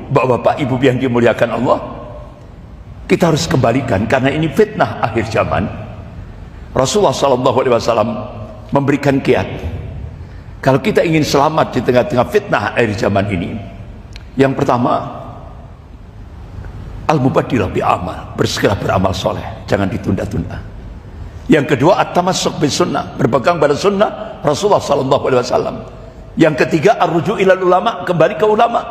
bapak-bapak, ibu yang dimuliakan Allah, kita harus kembalikan karena ini fitnah akhir zaman. Rasulullah SAW memberikan kiat, kalau kita ingin selamat di tengah-tengah fitnah akhir zaman ini, yang pertama, al-mubadirah bi amal, bersegera beramal soleh, jangan ditunda-tunda. Yang kedua, at-tamassuk bis sunnah, berpegang pada sunnah Rasulullah SAW. Yang ketiga, ar-ruju' ilal ulama, kembali ke ulama.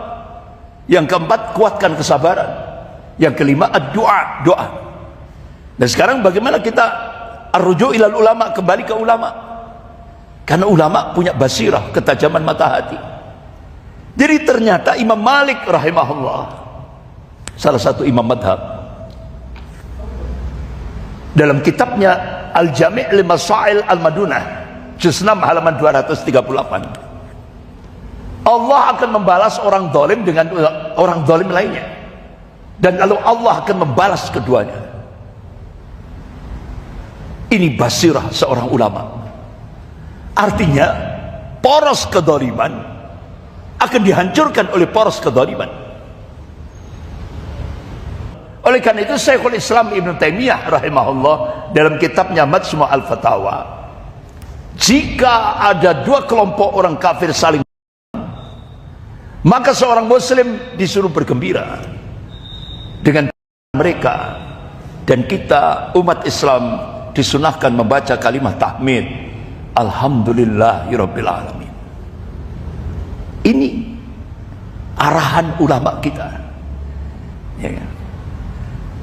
Yang keempat, kuatkan kesabaran. Yang kelima, ad-du'a, doa. Dan sekarang bagaimana kita ar-ruju' ilal ulama, kembali ke ulama? Karena ulama punya basirah, ketajaman mata hati. Jadi ternyata Imam Malik rahimahullah, salah satu imam madhab, dalam kitabnya Al-Jami' li Masail Al-Madunah, juz 6 halaman 238, Allah akan membalas orang zalim dengan orang zalim lainnya, dan lalu Allah akan membalas keduanya. Ini basirah seorang ulama. Artinya poros kedzaliman akan dihancurkan oleh poros kedzaliman. Oleh karena itu Syekhul Islam Ibn Taimiyah rahimahullah dalam kitabnya Majmu' al-Fatawa, jika ada dua kelompok orang kafir saling, maka seorang muslim disuruh bergembira dengan mereka, dan kita umat Islam disunahkan membaca kalimat tahmid, alhamdulillahirabbil alamin. Ini arahan ulama kita, ya kan?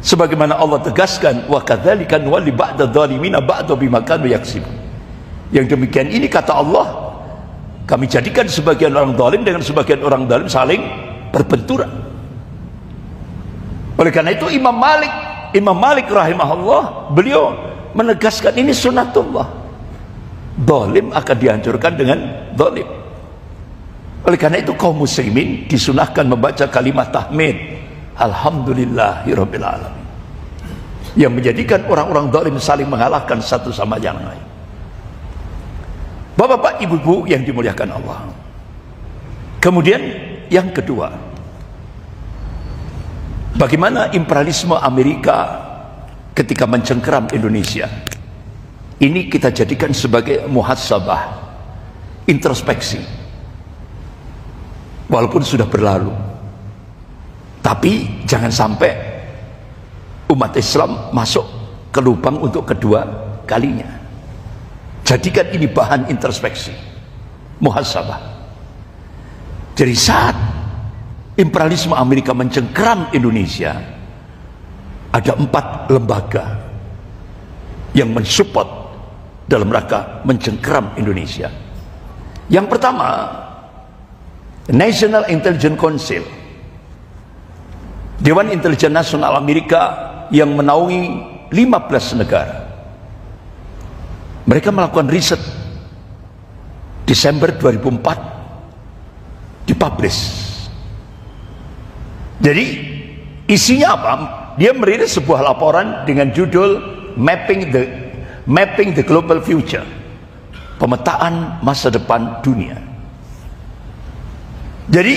Sebagaimana Allah tegaskan, wa kadzalika nuwalli ba'da dzalimina ba'da bima kanu yaksibun. Yang demikian ini kata Allah, kami jadikan sebagian orang zalim dengan sebagian orang zalim saling berbenturan. Oleh karena itu Imam Malik rahimahullah, beliau menegaskan ini sunnatullah, zalim akan dihancurkan dengan zalim. Oleh karena itu kaum muslimin disunahkan membaca kalimat tahmid, alhamdulillahirabbil alamin, yang menjadikan orang-orang zalim saling mengalahkan satu sama yang lain. Bapak-bapak, ibu-ibu yang dimuliakan Allah. Kemudian yang kedua, bagaimana imperialisme Amerika ketika mencengkeram Indonesia. Ini kita jadikan sebagai muhasabah, introspeksi. Walaupun sudah berlalu, tapi jangan sampai umat Islam masuk ke lubang untuk kedua kalinya. Jadikan ini bahan introspeksi, muhasabah. Jadi saat imperialisme Amerika mencengkeram Indonesia, ada 4 lembaga yang mensupport dalam rangka mencengkeram Indonesia. Yang pertama, National Intelligence Council, Dewan Intelijen Nasional Amerika yang menaungi 15 negara. Mereka melakukan riset Desember 2004, dipublish. Jadi isinya apa? Dia merilis sebuah laporan dengan judul Mapping the Global Future, pemetaan masa depan dunia. Jadi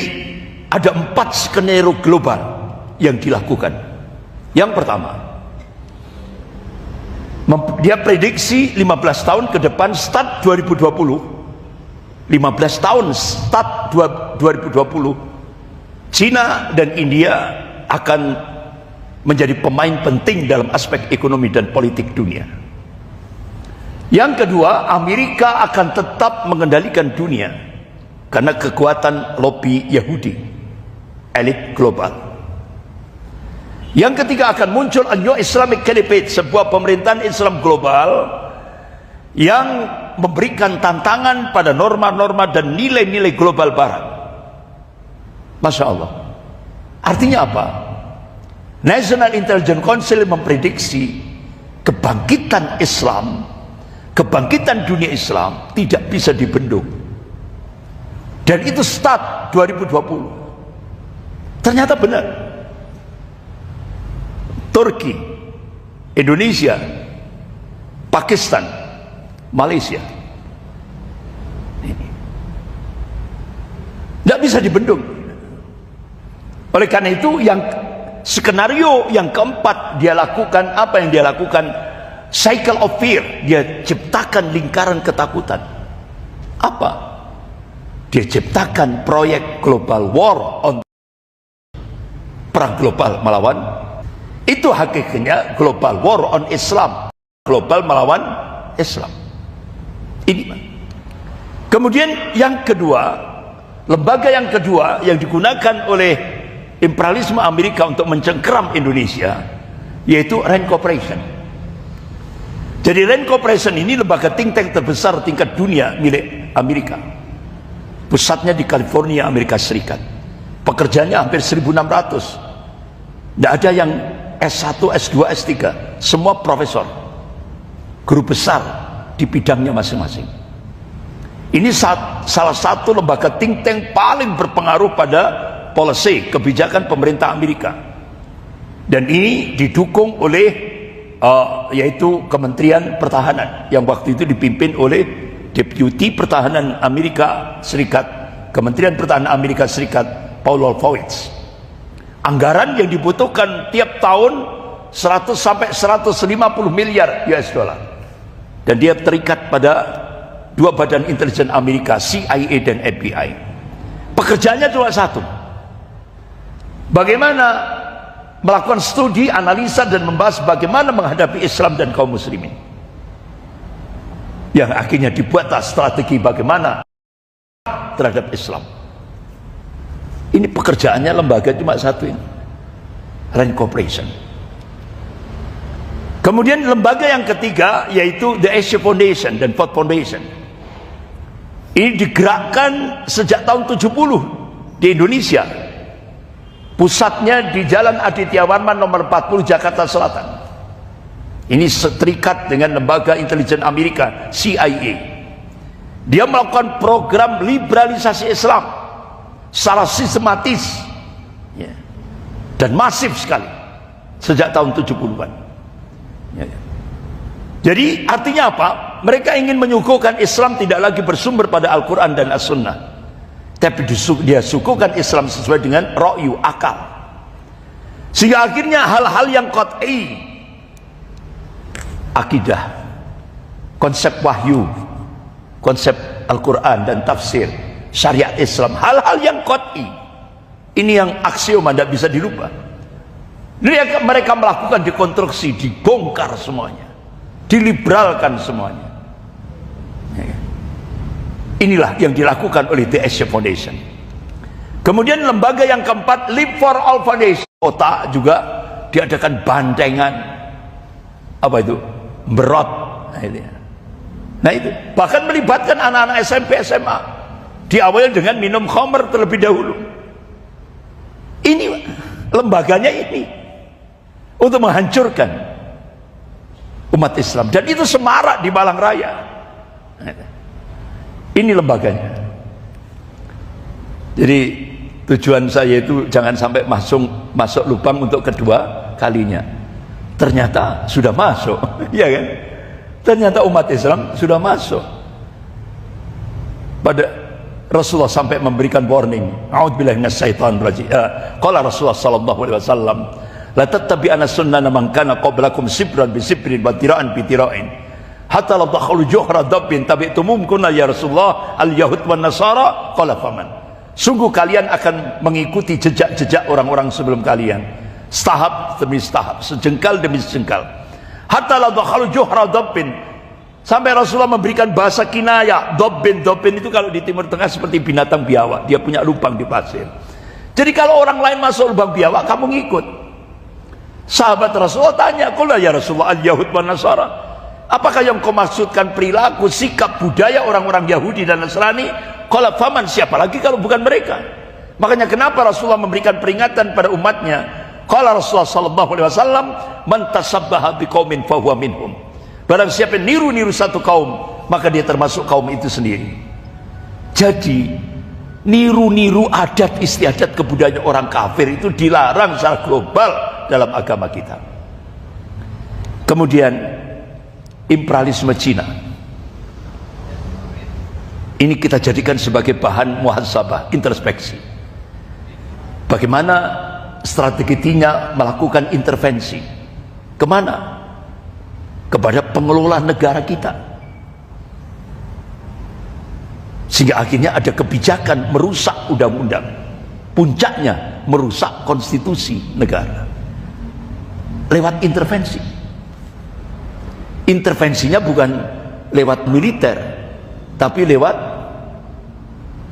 ada 4 skenario global yang dilakukan. Yang pertama, dia prediksi 15 tahun ke depan, start 2020, 15 tahun start 2020, Cina dan India akan menjadi pemain penting dalam aspek ekonomi dan politik dunia. Yang kedua, Amerika akan tetap mengendalikan dunia karena kekuatan lobby Yahudi, elit global. Yang ketiga, akan muncul a new Islamic Caliphate, sebuah pemerintahan Islam global yang memberikan tantangan pada norma-norma dan nilai-nilai global barat. Masya Allah. Artinya apa? National Intelligence Council memprediksi kebangkitan Islam, kebangkitan dunia Islam tidak bisa dibendung. Dan itu start 2020. Ternyata benar. Turki, Indonesia, Pakistan, Malaysia, tidak bisa dibendung. Oleh karena itu, yang skenario yang keempat dia lakukan, apa yang dia lakukan? Cycle of fear. Dia ciptakan lingkaran ketakutan. Apa? Dia ciptakan proyek global war on, perang global melawan. Itu hakikatnya global war on Islam, global melawan Islam. Ini. Kemudian yang kedua, lembaga yang kedua yang digunakan oleh imperialisme Amerika untuk mencengkeram Indonesia, yaitu Rand Corporation. Jadi Rand Corporation ini lembaga think tank terbesar tingkat dunia milik Amerika. Pusatnya di California, Amerika Serikat. Pekerjanya hampir 1.600. Tidak ada yang S1, S2, S3. Semua profesor, guru besar di bidangnya masing-masing. Ini salah satu lembaga think tank paling berpengaruh pada policy, kebijakan pemerintah Amerika. Dan ini didukung oleh yaitu Kementerian Pertahanan yang waktu itu dipimpin oleh Deputi Pertahanan Amerika Serikat, Kementerian Pertahanan Amerika Serikat, Paul Wolfowitz. Anggaran yang dibutuhkan tiap tahun 100 sampai 150 miliar US dollar. Dan dia terikat pada dua badan intelijen Amerika, CIA dan FBI. Pekerjaannya cuma satu. Bagaimana melakukan studi, analisa dan membahas bagaimana menghadapi Islam dan kaum muslimin. Yang akhirnya dibuatlah strategi bagaimana terhadap Islam. Ini pekerjaannya lembaga cuma satu ini, Rand Corporation. Kemudian lembaga yang ketiga yaitu The Asia Foundation dan Ford Foundation. Ini digerakkan sejak tahun 70 di Indonesia. Pusatnya di Jalan Aditya Warman nomor 40 Jakarta Selatan. Ini terikat dengan lembaga intelijen Amerika, CIA. Dia melakukan program liberalisasi Islam secara sistematis ya, dan masif sekali sejak tahun 70-an ya. Jadi artinya apa? Mereka ingin menyuguhkan Islam tidak lagi bersumber pada Al-Quran dan As-Sunnah, tapi dia suguhkan Islam sesuai dengan ra'yu, akal, sehingga akhirnya hal-hal yang qat'i, akidah, konsep wahyu, konsep Al-Quran dan tafsir, syariat Islam, hal-hal yang qat'i, ini yang aksioma, tidak bisa dirubah. Mereka melakukan dekonstruksi, dibongkar semuanya, diliberalkan semuanya. Inilah yang dilakukan oleh The Asia Foundation. Kemudian lembaga yang keempat, Live for All Foundation. Kota juga diadakan bandengan, apa itu, berot. Nah itu bahkan melibatkan anak-anak SMP, SMA. Diawali dengan minum khamr terlebih dahulu. Ini lembaganya ini untuk menghancurkan umat Islam, dan itu semarak di Malang Raya. Ini lembaganya. Jadi tujuan saya itu jangan sampai masuk lubang untuk kedua kalinya. Ternyata sudah masuk, ya kan? Ternyata umat Islam sudah masuk. Pada Rasulullah sampai memberikan warning. A'udzubillahi minasyaitonir rajim. Qala Rasulullah sallallahu alaihi wasallam, la tattabi'anna sunnana man kana qablakum sibran bi sibrin wa tira'an bi tira'in. Hatta la dakhulu juhra dabbin tabi'tumum kunna ya Rasulullah al-yahud wan nasara qala faman. Sungguh kalian akan mengikuti jejak-jejak orang-orang sebelum kalian, setahap demi setahap, sejengkal demi sejengkal. Hatta la dakhulu juhra dabbin, sampai Rasulullah memberikan bahasa kinayah. Dabbin itu kalau di Timur Tengah seperti binatang biawak, dia punya lubang di pasir. Jadi kalau orang lain masuk lubang biawak, kamu ngikut. Sahabat Rasulullah tanya, qul ya Rasulullah al-yahud wan nasara, apakah yang kau maksudkan perilaku, sikap, budaya orang-orang Yahudi dan Nasrani? Qala faman, siapa lagi kalau bukan mereka? Makanya kenapa Rasulullah memberikan peringatan pada umatnya? Qala Rasulullah sallallahu alaihi wasallam, man tasabbaha biqaumin fahuwa minhum. Barang siapa niru-niru satu kaum, maka dia termasuk kaum itu sendiri. Jadi niru-niru adat istiadat kebudayaan orang kafir itu dilarang secara global dalam agama kita. Kemudian imperialisme Cina, ini kita jadikan sebagai bahan muhasabah, introspeksi. Bagaimana strategi China melakukan intervensi? Kemana? Kepada pengelola negara kita. Sehingga akhirnya ada kebijakan merusak undang-undang. Puncaknya merusak konstitusi negara. Lewat intervensi. Intervensinya bukan lewat militer, tapi lewat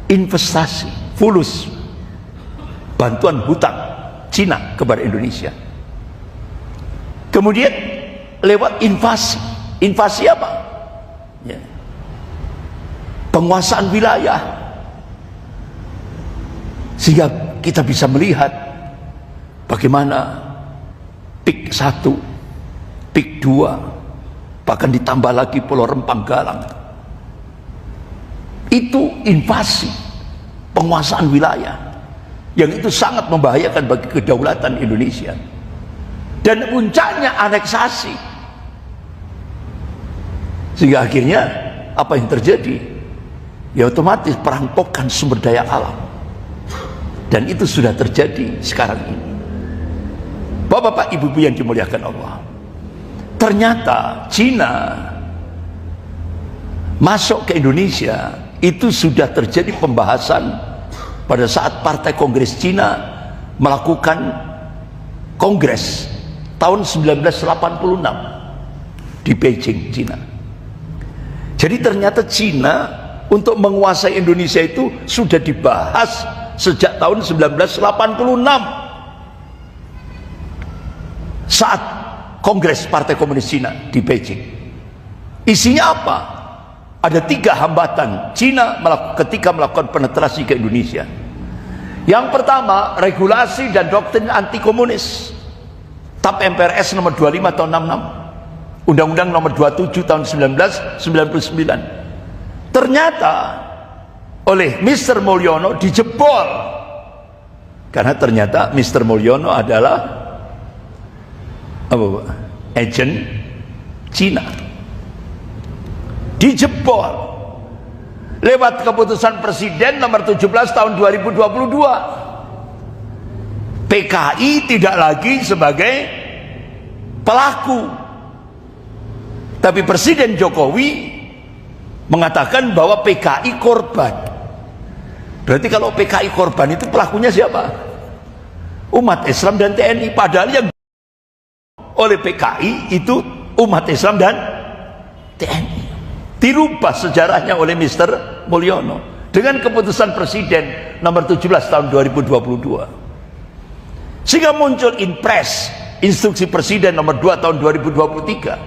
investasi, fulus, bantuan hutang Cina kepada Indonesia. Kemudian lewat invasi. Invasi apa? Ya. Penguasaan wilayah. Sehingga kita bisa melihat bagaimana PIK 1, PIK 2, bahkan ditambah lagi Pulau Rempang Galang. Itu invasi, penguasaan wilayah, yang itu sangat membahayakan bagi kedaulatan Indonesia. Dan puncaknya aneksasi. Sehingga akhirnya apa yang terjadi? Ya otomatis perampokan sumber daya alam. Dan itu sudah terjadi sekarang ini. Bapak-bapak, ibu-ibu yang dimuliakan Allah, ternyata Cina masuk ke Indonesia itu sudah terjadi pembahasan pada saat Partai Kongres Cina melakukan kongres tahun 1986 di Beijing, Cina. Jadi ternyata Cina untuk menguasai Indonesia itu sudah dibahas sejak tahun 1986 saat Kongres Partai Komunis Cina di Beijing. Isinya apa? Ada 3 hambatan Cina ketika melakukan penetrasi ke Indonesia. Yang pertama, regulasi dan doktrin anti komunis. TAP MPRS nomor 25 tahun 66, Undang-Undang nomor 27 tahun 1999. Ternyata oleh Mr. Mulyono dijebol, karena ternyata Mr. Mulyono adalah apa, Pak? Agent Cina. Dijebol lewat keputusan Presiden nomor 17 tahun 2022. PKI tidak lagi sebagai pelaku, tapi Presiden Jokowi mengatakan bahwa PKI korban. Berarti kalau PKI korban itu pelakunya siapa? Umat Islam dan TNI. Padahal yang oleh PKI itu umat Islam dan TNI. Dirubah sejarahnya oleh Mr. Mulyono dengan keputusan Presiden nomor 17 tahun 2022. Sehingga muncul Inpres, instruksi Presiden nomor 2 tahun 2023.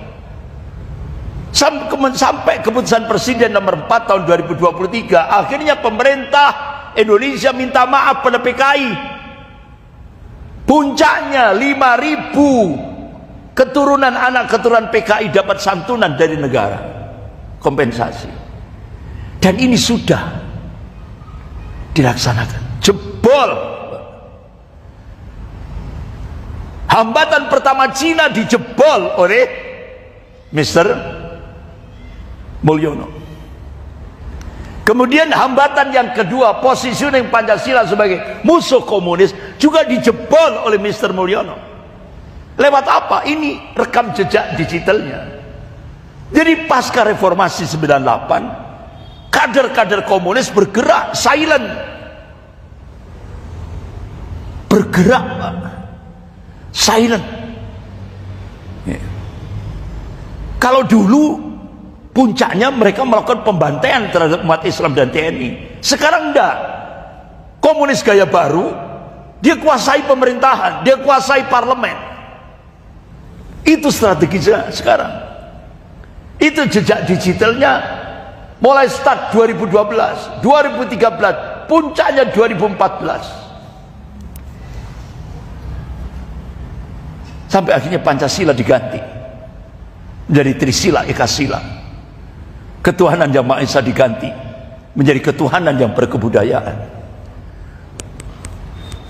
Sampai keputusan Presiden nomor 4 tahun 2023. Akhirnya pemerintah Indonesia minta maaf pada PKI. Puncaknya 5.000 keturunan anak keturunan PKI dapat santunan dari negara, kompensasi. Dan ini sudah dilaksanakan. Jebol. Hambatan pertama Cina dijebol oleh Mr. Mulyono. Kemudian hambatan yang kedua, positioning Pancasila sebagai musuh komunis, juga dijebol oleh Mr. Mulyono. Lewat apa? Ini rekam jejak digitalnya. Jadi pasca reformasi 98, kader-kader komunis bergerak silent, bergerak silent. Kalau dulu puncaknya mereka melakukan pembantaian terhadap umat Islam dan TNI. Sekarang enggak. Komunis gaya baru, dia kuasai pemerintahan, dia kuasai parlemen. Itu strateginya sekarang. Itu jejak digitalnya mulai start 2012, 2013, puncaknya 2014. Sampai akhirnya Pancasila diganti menjadi Trisila Ekasila. Ketuhanan yang Maha Esa diganti menjadi ketuhanan yang berkebudayaan.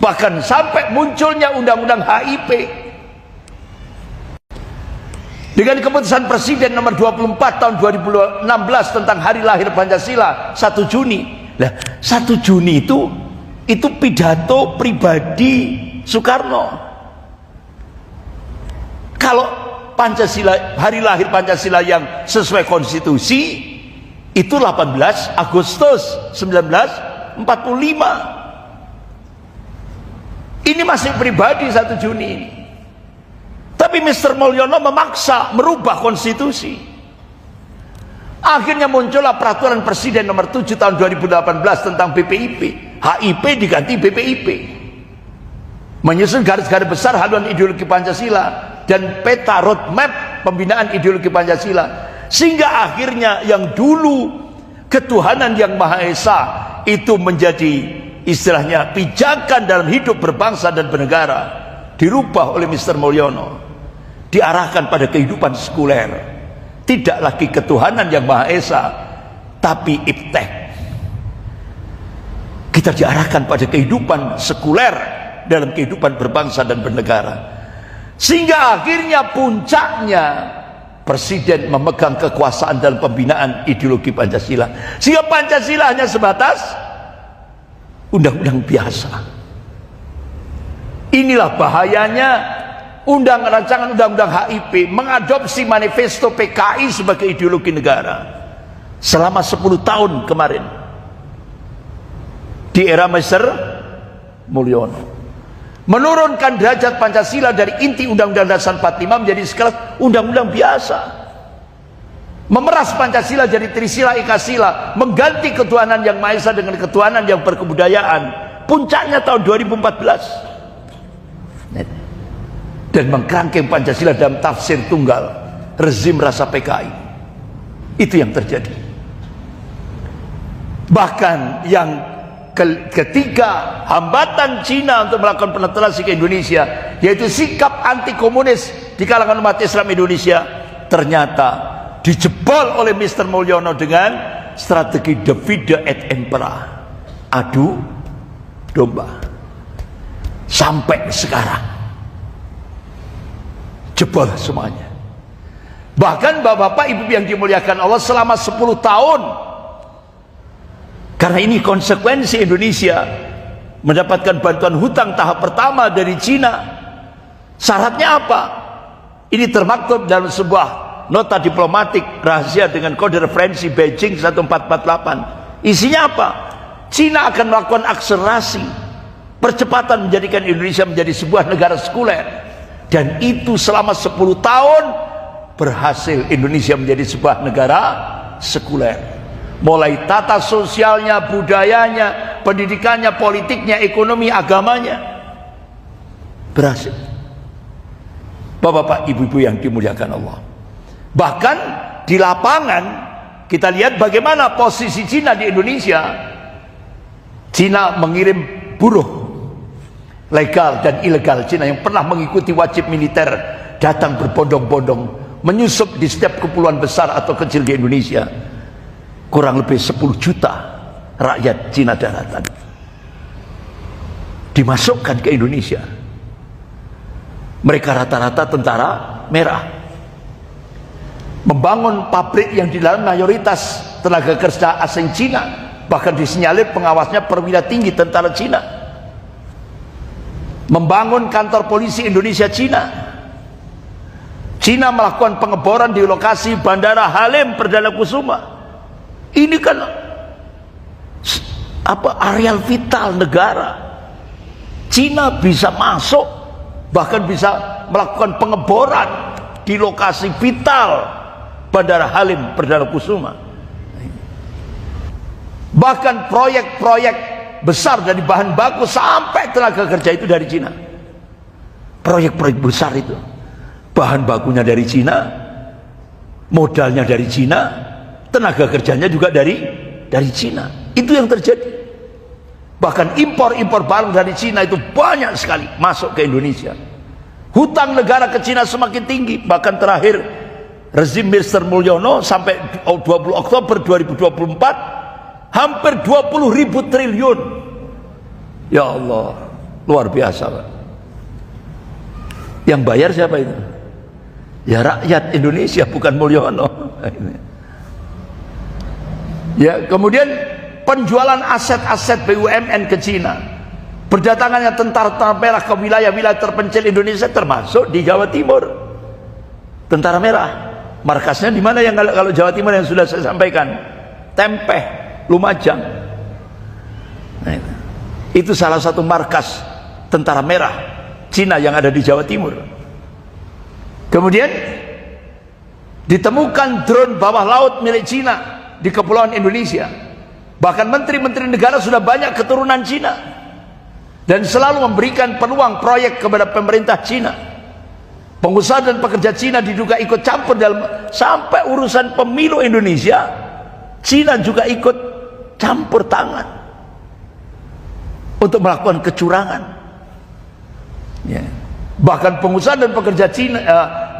Bahkan sampai munculnya undang-undang HIP dengan keputusan Presiden nomor 24 tahun 2016 tentang hari lahir Pancasila 1 Juni. Nah, 1 Juni itu Itu pidato pribadi Soekarno. Kalau Pancasila, hari lahir Pancasila yang sesuai konstitusi itu 18 Agustus 1945. Ini masih pribadi 1 Juni ini. Tapi Mr. Mulyono memaksa merubah konstitusi. Akhirnya muncullah peraturan Presiden nomor 7 tahun 2018 tentang BPIP. HIP diganti BPIP. Menyusun garis-garis besar haluan ideologi Pancasila dan peta roadmap pembinaan ideologi Pancasila. Sehingga akhirnya yang dulu ketuhanan yang Maha Esa itu menjadi istilahnya pijakan dalam hidup berbangsa dan bernegara, dirubah oleh Mr. Mulyono. Diarahkan pada kehidupan sekuler. Tidak lagi ketuhanan yang Maha Esa, tapi iptek. Kita diarahkan pada kehidupan sekuler dalam kehidupan berbangsa dan bernegara. Sehingga akhirnya puncaknya Presiden memegang kekuasaan dalam pembinaan ideologi Pancasila. Sehingga Pancasila hanya sebatas undang-undang biasa. Inilah bahayanya rancangan undang-undang HIP mengadopsi manifesto PKI sebagai ideologi negara selama 10 tahun kemarin di era Mr. Mulyono, menurunkan derajat Pancasila dari inti Undang-Undang Dasar 45 menjadi sekelas undang-undang biasa, memeras Pancasila jadi Trisila Ekasila, mengganti ketuhanan yang Maha Esa dengan ketuhanan yang berkebudayaan. Puncaknya tahun 2014. Dan mengkerangkeng Pancasila dalam tafsir tunggal, rezim rasa PKI. Itu yang terjadi. Bahkan yang ketiga, hambatan Cina untuk melakukan penetrasi ke Indonesia, yaitu sikap anti komunis di kalangan umat Islam Indonesia, ternyata dijebol oleh Mr. Mulyono dengan strategi divide et impera, adu domba. Sampai sekarang jebol semuanya. Bahkan bapak-bapak, ibu yang dimuliakan Allah, selama 10 tahun, karena ini konsekuensi Indonesia mendapatkan bantuan hutang tahap pertama dari Cina. Syaratnya apa? Ini termaktub dalam sebuah nota diplomatik rahasia dengan kode referensi Beijing 1448. Isinya apa? Cina akan melakukan akselerasi percepatan menjadikan Indonesia menjadi sebuah negara sekuler. Dan itu selama 10 tahun berhasil Indonesia menjadi sebuah negara sekuler. Mulai tata sosialnya, budayanya, pendidikannya, politiknya, ekonomi, agamanya, berhasil. Bapak-bapak, ibu-ibu yang dimuliakan Allah. Bahkan di lapangan kita lihat bagaimana posisi Cina di Indonesia. Cina mengirim buruh legal dan ilegal Cina yang pernah mengikuti wajib militer datang berbondong-bondong menyusup di setiap kepulauan besar atau kecil di Indonesia. Kurang lebih 10 juta rakyat Cina daratan dimasukkan ke Indonesia. Mereka rata-rata tentara merah, membangun pabrik yang di dalam mayoritas tenaga kerja asing Cina, bahkan disinyalir pengawasnya perwira tinggi tentara Cina. Membangun kantor polisi Indonesia Cina. Cina melakukan pengeboran di lokasi Bandara Halim Perdana Kusuma. Ini kan areal vital negara. Cina bisa masuk, bahkan bisa melakukan pengeboran di lokasi vital Bandara Halim Perdana Kusuma. Bahkan proyek-proyek besar dari bahan baku sampai tenaga kerja itu dari Cina. Proyek-proyek besar itu bahan bakunya dari Cina, modalnya dari Cina, tenaga kerjanya juga dari Cina. Itu yang terjadi. Bahkan impor barang dari Cina itu banyak sekali masuk ke Indonesia. Hutang negara ke Cina semakin tinggi. Bahkan terakhir rezim Mr. Mulyono sampai 20 Oktober 2024 hampir 20.000 triliun. Ya Allah, luar biasa Pak. Yang bayar siapa itu? Ya rakyat Indonesia, bukan Mulyono. Ya, kemudian penjualan aset-aset BUMN ke Cina Berdatangannya tentara merah ke wilayah-wilayah terpencil Indonesia termasuk di Jawa Timur. Tentara merah markasnya di mana? Yang kalau Jawa Timur yang sudah saya sampaikan, Tempeh, Lumajang. Nah, itu salah satu markas tentara merah Cina yang ada di Jawa Timur. Kemudian ditemukan drone bawah laut milik Cina di kepulauan Indonesia. Bahkan menteri-menteri negara sudah banyak keturunan Cina dan selalu memberikan peluang proyek kepada pemerintah Cina. Pengusaha dan pekerja Cina diduga ikut campur dalam sampai urusan pemilu Indonesia. Cina juga ikut campur tangan untuk melakukan kecurangan. Ya. Bahkan pengusaha dan pekerja Cina,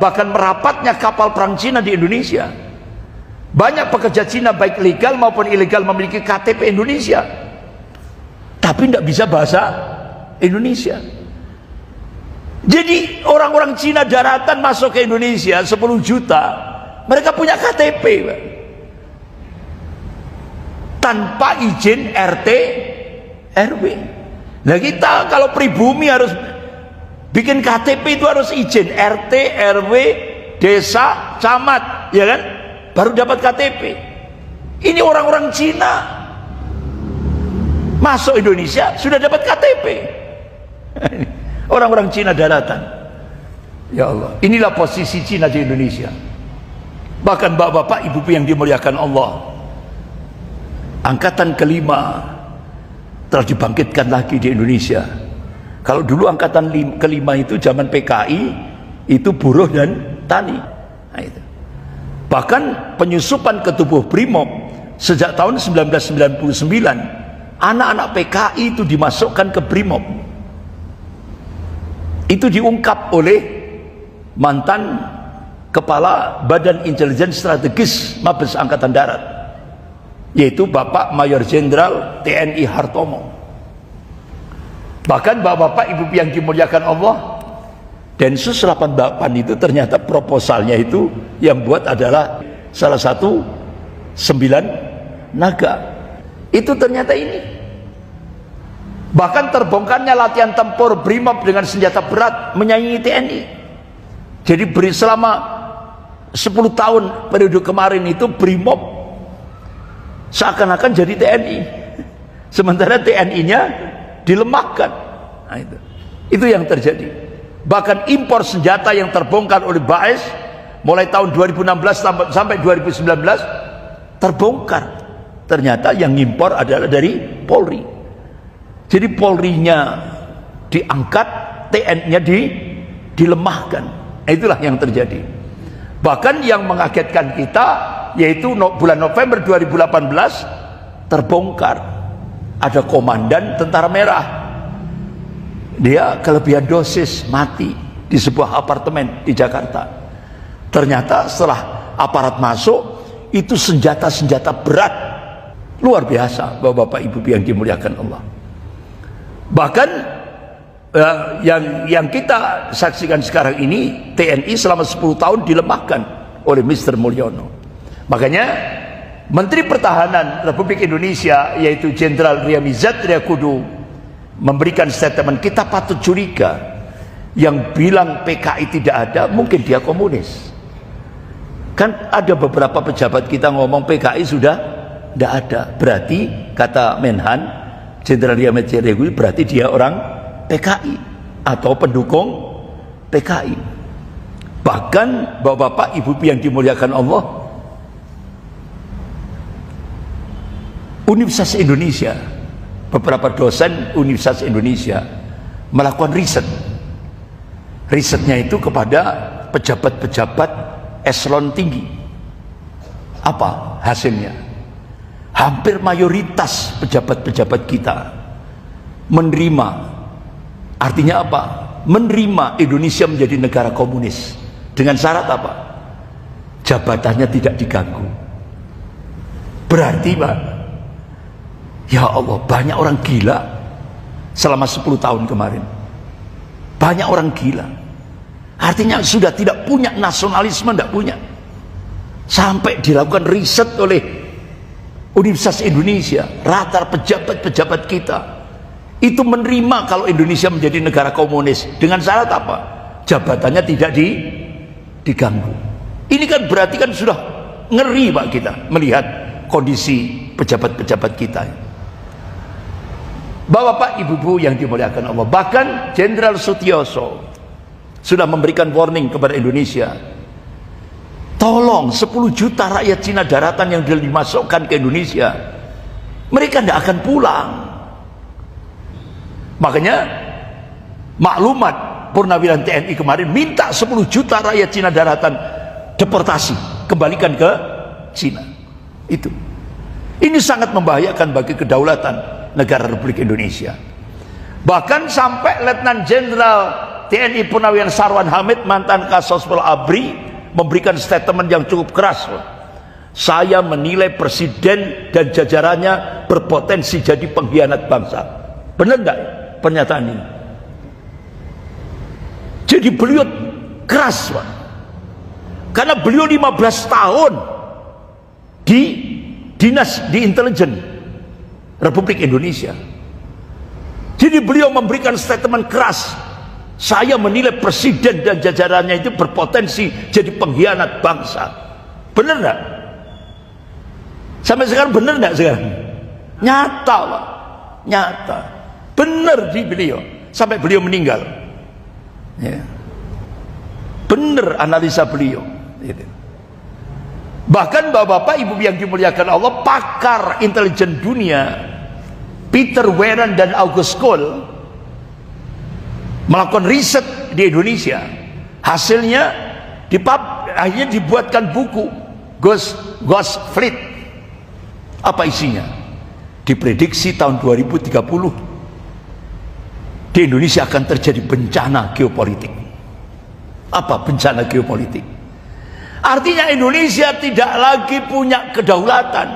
bahkan merapatnya kapal perang Cina di Indonesia. Banyak pekerja Cina baik legal maupun ilegal memiliki KTP Indonesia, tapi tidak bisa bahasa Indonesia. Jadi orang-orang Cina daratan masuk ke Indonesia 10 juta, mereka punya KTP, Pak, tanpa izin RT RW. Nah kita kalau pribumi harus bikin KTP, itu harus izin RT RW, desa, camat, ya kan, baru dapat KTP. Ini orang-orang Cina masuk Indonesia sudah dapat KTP. Orang-orang Cina daratan. Ya Allah, inilah posisi Cina di Indonesia. Bahkan bapak-bapak, ibu-ibu yang dimuliakan Allah, angkatan kelima telah dibangkitkan lagi di Indonesia. Kalau dulu angkatan kelima itu zaman PKI, itu buruh dan tani. Nah, itu. Bahkan penyusupan ke tubuh Brimob sejak tahun 1999, anak-anak PKI itu dimasukkan ke Brimob. Itu diungkap oleh mantan Kepala Badan Intelijen Strategis Mabes Angkatan Darat, yaitu Bapak Mayor Jenderal TNI Hartomo. Bahkan bapak-bapak, ibu yang dimuliakan Allah, Densus 88 itu ternyata proposalnya itu yang buat adalah salah satu 9 naga. Itu ternyata ini. Bahkan terbongkarnya latihan tempur Brimob dengan senjata berat menyaingi TNI. Jadi selama 10 tahun periode kemarin itu Brimob seakan-akan jadi TNI, sementara TNI-nya dilemahkan. Nah, itu yang terjadi. Bahkan impor senjata yang terbongkar oleh BAES mulai tahun 2016 sampai 2019 terbongkar. Ternyata yang impor adalah dari Polri. Jadi Polri-nya diangkat, TNI-nya dilemahkan. Nah, itulah yang terjadi. Bahkan yang mengagetkan kita yaitu bulan November 2018 terbongkar ada komandan tentara merah, dia kelebihan dosis, mati di sebuah apartemen di Jakarta. Ternyata setelah aparat masuk, itu senjata-senjata berat luar biasa, bapak-bapak, ibu yang dimuliakan Allah. Bahkan yang kita saksikan sekarang ini, TNI selama 10 tahun dilemahkan oleh Mr. Mulyono. Makanya Menteri Pertahanan Republik Indonesia yaitu Jenderal Riyamizat Riyakudu memberikan statement, kita patut curiga. Yang bilang PKI tidak ada, mungkin dia komunis. Kan ada beberapa pejabat kita ngomong PKI sudah tidak ada, berarti kata Menhan Jenderal Riyamizat Riyakudu, berarti dia orang PKI atau pendukung PKI. Bahkan bapak-bapak, ibu yang dimuliakan Allah, Universitas Indonesia, beberapa dosen Universitas Indonesia melakukan risetnya itu kepada pejabat-pejabat eselon tinggi. Apa hasilnya? Hampir mayoritas pejabat-pejabat kita menerima, artinya apa? Menerima Indonesia menjadi negara komunis dengan syarat apa? Jabatannya tidak diganggu. Berarti Pak, ya Allah, banyak orang gila selama 10 tahun kemarin. Banyak orang gila. Artinya sudah tidak punya nasionalisme, tidak punya. Sampai dilakukan riset oleh Universitas Indonesia, rata pejabat-pejabat kita itu menerima kalau Indonesia menjadi negara komunis dengan syarat apa? Jabatannya tidak diganggu. Ini kan berarti kan sudah ngeri Pak kita melihat kondisi pejabat-pejabat kita. Bapak-bapak, ibu-ibu yang dimuliakan Allah, bahkan Jenderal Sutioso sudah memberikan warning kepada Indonesia, tolong 10 juta rakyat Cina daratan yang dimasukkan ke Indonesia, mereka tidak akan pulang. Makanya maklumat Purnawiran TNI kemarin minta 10 juta rakyat Cina daratan deportasi, kembalikan ke Cina. Itu. Ini sangat membahayakan bagi kedaulatan negara Republik Indonesia. Bahkan sampai Letnan Jenderal TNI Purnawiran Sarwan Hamid, mantan Kasospol ABRI, memberikan statement yang cukup keras. Saya menilai presiden dan jajarannya berpotensi jadi pengkhianat bangsa. Benar enggak pernyataan ini? Jadi beliau keras, Pak. Karena beliau 15 tahun di dinas di intelijen Republik Indonesia. Jadi beliau memberikan statement keras. Saya menilai presiden dan jajarannya itu berpotensi jadi pengkhianat bangsa. Benar enggak? Sampai sekarang benar enggak sekarang? Nyata, Pak. Nyata. Benar di beliau sampai beliau meninggal. Ya. Benar analisa beliau. Gitu. Bahkan bapak-bapak, ibu yang dimuliakan Allah, pakar intelijen dunia Peter Warren dan August Cole melakukan riset di Indonesia. Hasilnya akhirnya dibuatkan buku Ghost Fleet. Apa isinya? Diprediksi tahun 2030 di Indonesia akan terjadi bencana geopolitik. Apa bencana geopolitik? Artinya Indonesia tidak lagi punya kedaulatan.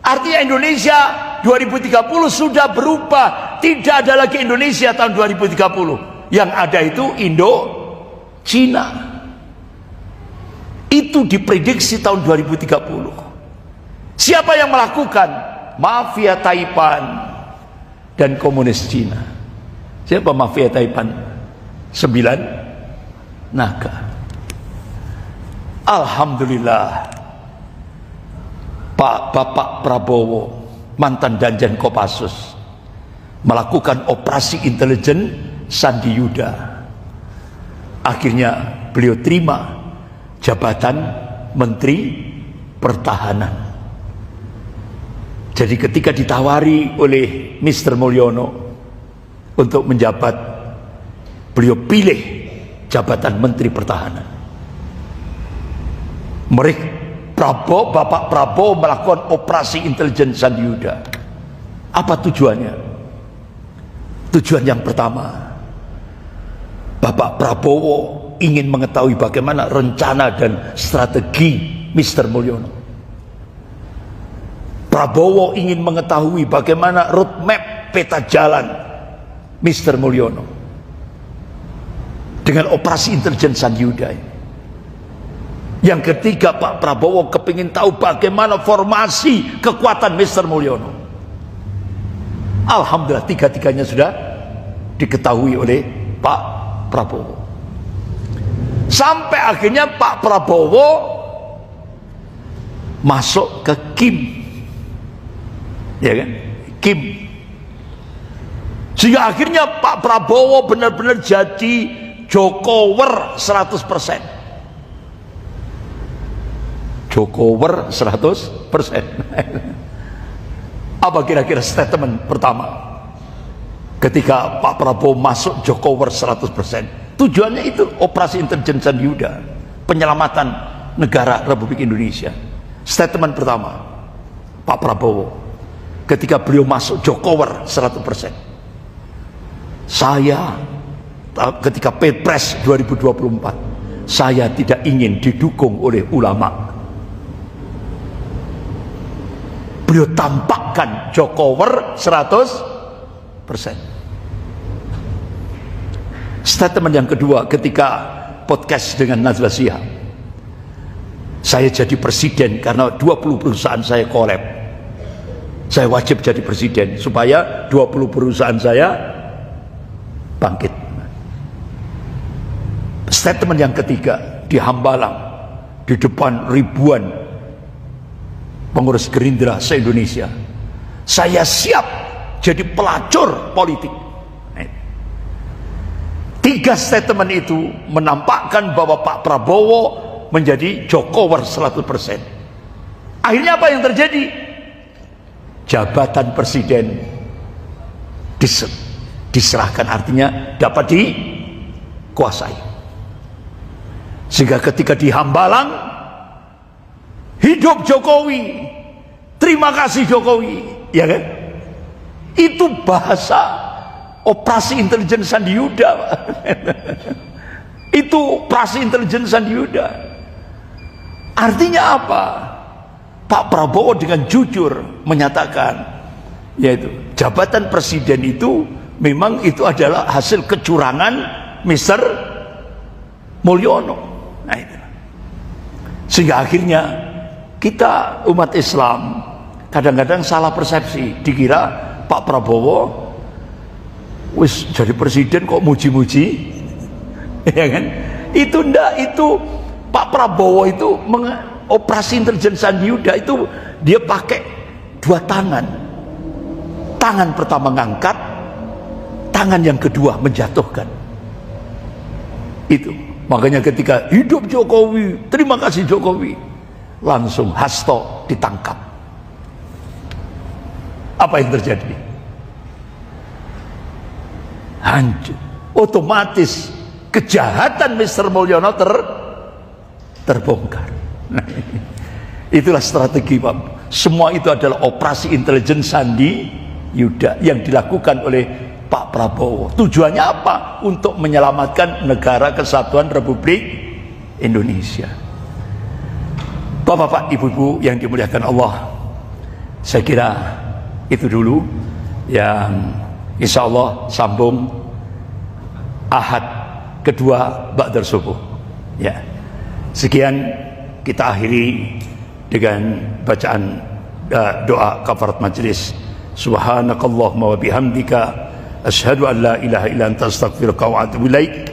Artinya Indonesia 2030 sudah berubah. Tidak ada lagi Indonesia tahun 2030. Yang ada itu Indo-Cina. Itu diprediksi tahun 2030. Siapa yang melakukan? Mafia Taipan dan komunis Cina. Siapa mafia Taipan? 9 naga. Alhamdulillah, Bapak Prabowo, mantan Danjen Kopassus, melakukan operasi intelijen Sandi Yuda. Akhirnya beliau terima jabatan Menteri Pertahanan. Jadi ketika ditawari oleh Mr. Mulyono untuk menjabat, beliau pilih jabatan Menteri Pertahanan. Bapak Prabowo melakukan operasi intelijen Sandi Yuda. Apa tujuannya? Tujuan yang pertama, Bapak Prabowo ingin mengetahui bagaimana rencana dan strategi Mr. Mulyono. Prabowo ingin mengetahui bagaimana roadmap peta jalan Mr. Mulyono dengan operasi intelijen Sandi Yuda. Yang ketiga, Pak Prabowo kepingin tahu bagaimana formasi kekuatan Mr. Mulyono. Alhamdulillah, tiga-tiganya sudah diketahui oleh Pak Prabowo. Sampai akhirnya Pak Prabowo masuk ke Kim. Ya kan? Kim. Sehingga akhirnya Pak Prabowo benar-benar jadi Jokower 100%. Jokower 100%. Apa kira-kira statement pertama ketika Pak Prabowo masuk Jokower 100%? Tujuannya itu operasi intelijen Sandi Yuda, penyelamatan negara Republik Indonesia. Statement pertama Pak Prabowo ketika beliau masuk Jokower 100%. Saya ketika Pilpres 2024, saya tidak ingin didukung oleh ulama. Beliau tampakkan Jokower 100%. Statement yang kedua ketika podcast dengan Najwa Shihab, saya jadi presiden karena 20 perusahaan saya kolab. saya wajib jadi presiden supaya 20 perusahaan saya bangkit. Statement yang ketiga di Hambalang, di depan ribuan pengurus Gerindra se-Indonesia, saya siap jadi pelacur politik. 3 statement itu menampakkan bahwa Pak Prabowo menjadi Jokower 100%. Akhirnya apa yang terjadi? Jabatan presiden diserahkan, artinya dapat dikuasai. Sehingga ketika di Hambalang, hidup Jokowi, terima kasih Jokowi, ya kan? Itu bahasa operasi intelijen Sandi Yuda. Itu operasi intelijen Sandi Yuda. Artinya apa? Pak Prabowo dengan jujur menyatakan, yaitu jabatan presiden itu memang itu adalah hasil kecurangan Mr. Mulyono. Nah itu. Sehingga akhirnya kita umat Islam kadang-kadang salah persepsi, dikira Pak Prabowo wis jadi presiden kok muji-muji, ya kan? Itu ndak, itu Pak Prabowo itu operasi intelijen Sandi Yuda itu dia pakai 2 tangan. Tangan pertama ngangkat, tangan yang kedua menjatuhkan. Itu makanya ketika hidup Jokowi, terima kasih Jokowi, langsung Hasto ditangkap. Apa yang terjadi? Hancur. Otomatis kejahatan Mr. Mulyono terbongkar. Nah, itulah strategi, Pak. Semua itu adalah operasi intelijen Sandi Yuda yang dilakukan oleh Pak Prabowo. Tujuannya apa? Untuk menyelamatkan Negara Kesatuan Republik Indonesia. Bapak-bapak, ibu-ibu yang dimuliakan Allah, saya kira itu dulu yang insya Allah sambung Ahad kedua ba'da subuh. Ya. Sekian, kita akhiri dengan bacaan doa kafarat majlis. Subhanakallahumma wa bihamdika asyhadu an la ilaha illa anta astaghfiruka wa atubu ilaik.